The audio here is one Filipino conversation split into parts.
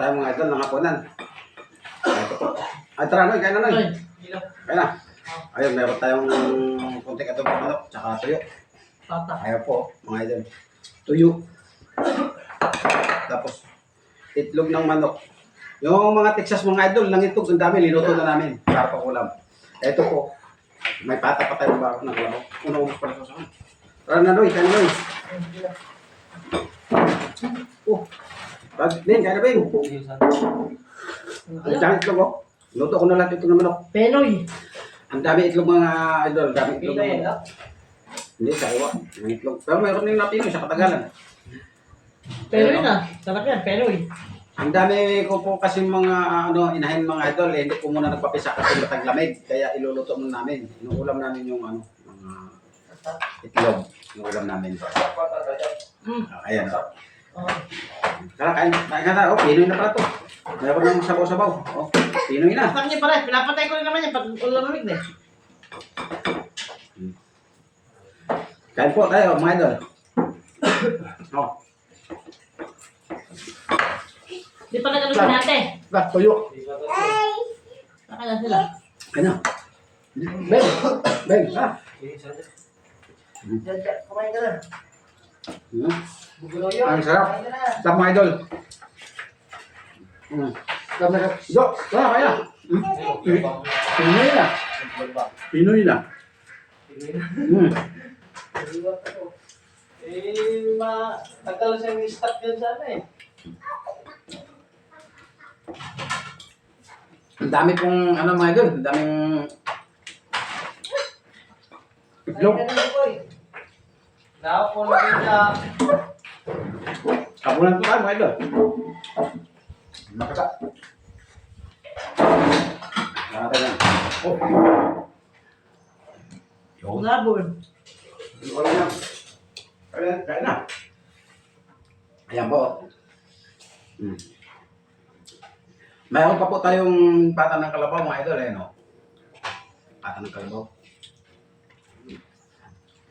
tayo mga idol ng hapunan. Ito po. Ay, tara, Noy. Kaya na, Noy. Kaya na. Ayun, meron tayong kunting atubang manok, tsaka tuyo. Ayaw po, mga idol. Tuyo. Tapos, itlog ng manok. Yung mga Texas mga idol, ng itlog, ang dami, linuto na namin. Para pa ulam. Ito po, may pata pa tayo ba ng ulam. Una-ulos pala sa saan. Tara na, Noy. Kaya na, Noy. Oh. Bing, kaya na, Bing. Ang dami itlog, oh. Luto ko na lahat itlog ng manok. Penoy. Ang dami itlog mga idol. Ang dami itlog ng manok. Hindi, sa iwa. Ang itlog. Pero mayroon din na Pinoy sa Katagalan. Penoy na. Sarap yan, Penoy. Ang dami ko po kasi mga inahin mga idol. Hindi ko muna nagpapisa kasi mataglamig. Kaya iluluto muna namin. Inuulam namin yung mga itlog. Inuulam namin. Ayan. Tara, kain ka na. Oh, Pinoy na pala to. Mayroon ng sabaw-sabaw. Oh, Pinoy na. Masarap niya pare. Pinapatay ko rin naman yan pag ulamig na. Kain po tayo, mga idol. Oh. Di pa nagalusin natin. Ba, tuyo. Saka na sila. Ano? Ben, Ben, ha? Kumain ka na. Ang sarap. Sarap mga idol. Sarap na. Jo, tara kaya. Pinoy na. Pinoy na. Tagal siyang stock yun sana eh. Ang dami pong, mga idol, ang daming itlog. Nako na rin na. Kapunan ko tayo, mga idol. Makata. Makata yan. Oh. Yung. Nabon. Wala na. Kaya na. Ayan po. Mayroon pa po tayong pata ng kalabaw, mga idol, no? Pata ng kalabaw.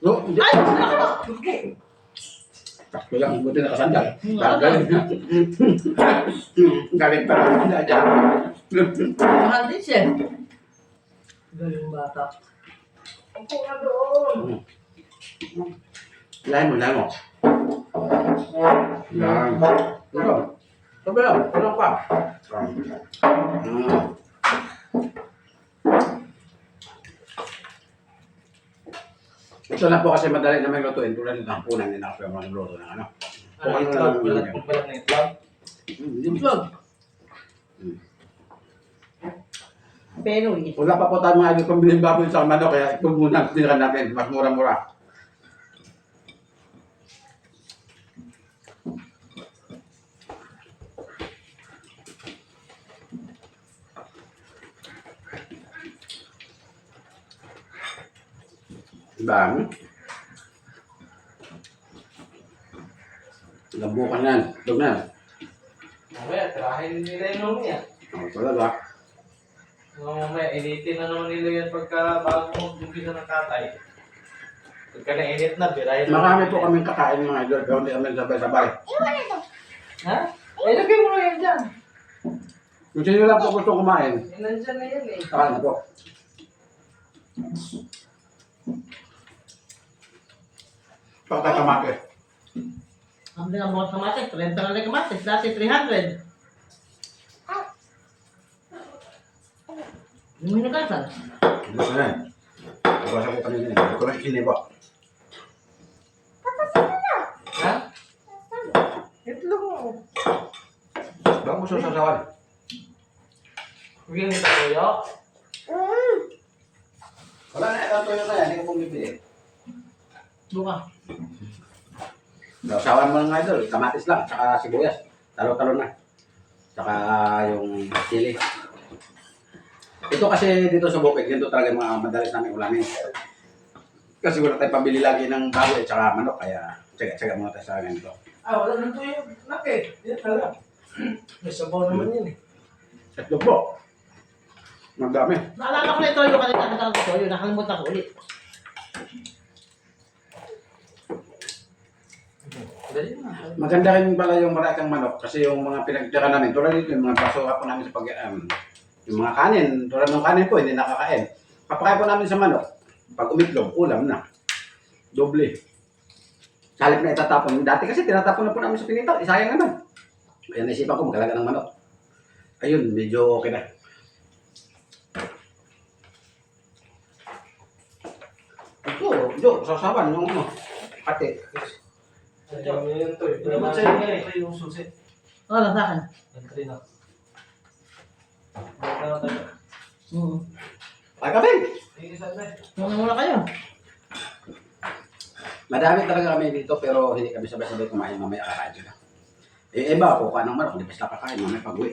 No, hindi. Ay! Nako! Sakto lang, buti nakasandal. Galing na. Galing pa lang. Mahal din siya. Galing bata. Upo na doon. Lain mo. Yan. Ito. Sabi lang, tulong pa. Ito na po kasi madali na may lutuin tulad ng hampunan ni Nako yung mga luto ng ano. Ano itlog? Balat na itlog? Itlog. Penoy. Wala pa po tayo mga idol kung bilhin baboy sa manok kaya ito muna ang tiniran natin. Mas mura-mura. Diba? Lambukan yan. Ito na. Mamaya, tirahin nila yung nung yan. Talaga. Mamaya, initin na naman nila yan pagka bago mag-umpisa ng katay. Pagka na-init na, birahin na. Marami po kaming kakain mga idol. Pero hindi kami sabay-sabay. Ha? Eh, lagay mo na yan dyan. Kung sino lang po gusto kumain, Eh, nandyan na yan eh. kakain po. Pagkakamake. Ang mga mga kamatis. 30 na lang kamatis. Dati 300. Yung hinugasan. Ito na yan. Nabasa ko kanina. Ito ko lang kiniba. Ha? Itlog mo. Baka gusto sa sawan. Huwag yung itakuyo. Wala na. Ito tuyo na yan. Hindi ko pumibili. Buka. Sawan mo nga idol. Kamatis lang. Tsaka sibuyas. Talo-talo na. Tsaka yung chili. Ito kasi dito sa bukid, ganito talaga mga madalas namin ulamin. Kasi wala tayong pabili lagi ng baboy at saka manok, kaya tsaga-tsaga muna tayo sa ganito. Wala nang tuyo. Laki. Yan talaga. May sabaw naman yan eh. Ito po. Magdami. Naalala ko na ito yung kanina ko toyo. Nakalimutan ko ulit. Dali na. Maganda rin pala yung marakang manok kasi yung mga pinagtira namin, tulad dito yung mga basura po namin sa pag yung mga kanin, tulad ng kanin po, hindi nakakain. Papakain po namin sa manok. Pag umitlog, ulam na. Doble. Halip na itatapon. Dati kasi tinatapon na po namin sa pinito. Isayang naman. Kaya naisipan ko magkalaga ng manok. Ayun, medyo okay na. Jo, sasaban yung ano. Ate. Yun to. Ito naman Ito sa'yo ito yung susi. Oo, lang sa akin. Entry na. Balik na tayo. Ay, kapeng! Sige, sabi. Muna kayo. Madami talaga kami dito pero hindi kami sabay-sabay kumain. Mamaya kakain sila. Eh, iba, kukuha ng manok. Hindi pa sila kakain. Mamaya pag-uwi.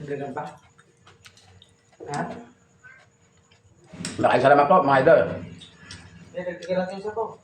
Ganun ba? Ha? Maraming salamat po, mga idol. Eh, nagtigilan kayo sa po.